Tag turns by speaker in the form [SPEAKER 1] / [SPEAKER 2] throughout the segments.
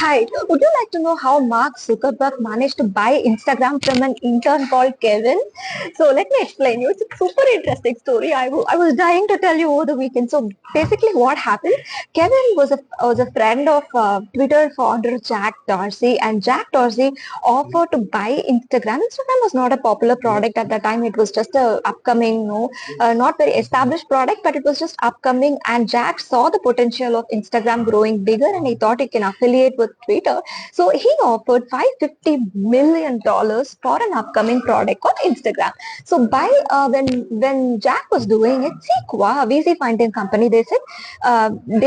[SPEAKER 1] Hi, would you like to know how Mark Zuckerberg managed to buy Instagram from an intern called Kevin? So let me explain you. It's a super interesting story. I was dying to tell you over the weekend. So basically, what happened? Kevin was a friend of Twitter founder Jack Dorsey, and Jack Dorsey offered to buy Instagram. Instagram was not a popular product at that time. It was just a upcoming, not very established product, but it was just upcoming. And Jack saw the potential of Instagram growing bigger, and he thought he can affiliate with Twitter. So he offered $550 million for an upcoming product called Instagram. So when Jack was doing it, Sequoia, VC funding company, they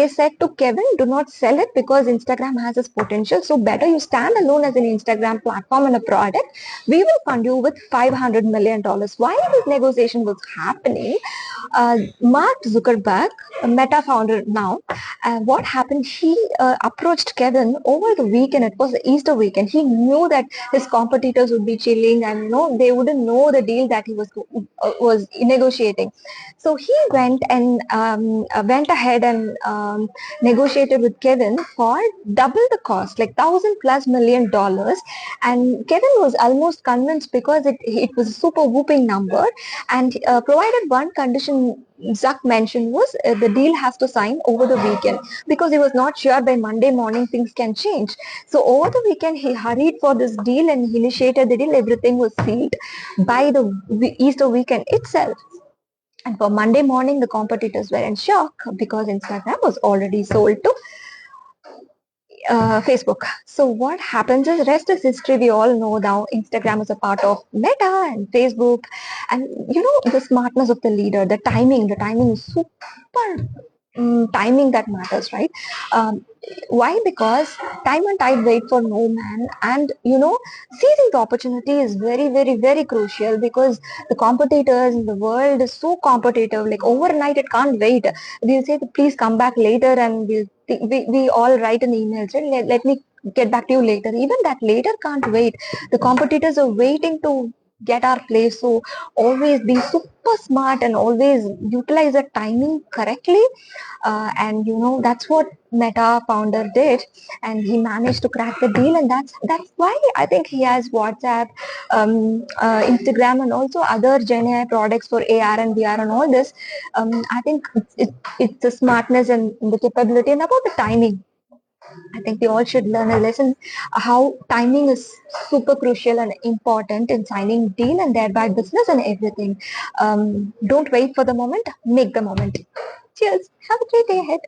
[SPEAKER 1] said to Kevin, do not sell it because Instagram has its potential. So better you stand alone as an Instagram platform and a product. We will fund you with $500 million. While this negotiation was happening, Mark Zuckerberg, a Meta founder now, what happened? He approached Kevin over the weekend. It was the Easter weekend. He knew that his competitors would be chilling, and they wouldn't know the deal that he was negotiating. So he went ahead and negotiated with Kevin for double the cost, like $1,000+ million. And Kevin was almost convinced because it was a super whooping number, and provided one condition Zuck mentioned was the deal has to sign over the weekend because he was not sure by Monday morning things can change. So over the weekend he hurried for this deal and he initiated the deal. Everything was sealed by the Easter weekend itself. And for Monday morning, the competitors were in shock because Instagram was already sold to Facebook. So what happens is rest is history. We all know now Instagram is a part of Meta and Facebook, and the smartness of the leader, the timing. The timing is super timing that matters, right? Why? Because time and tide wait for no man, and seizing the opportunity is very, very, very crucial because the competitors in the world is so competitive. Like overnight, it can't wait. They'll say, please come back later, and we all write an email. Right? Let me get back to you later. Even that later can't wait. The competitors are waiting to get our place. So always be super smart and always utilize the timing correctly. And that's what Meta founder did, and he managed to crack the deal. And that's why I think he has WhatsApp, Instagram, and also other Gen AI products for AR and VR and all this. I think it's the smartness and the capability and about the timing. I think we all should learn a lesson how timing is super crucial and important in signing deal and thereby business and everything. Don't wait for the moment, make the moment. Cheers. Have a great day ahead.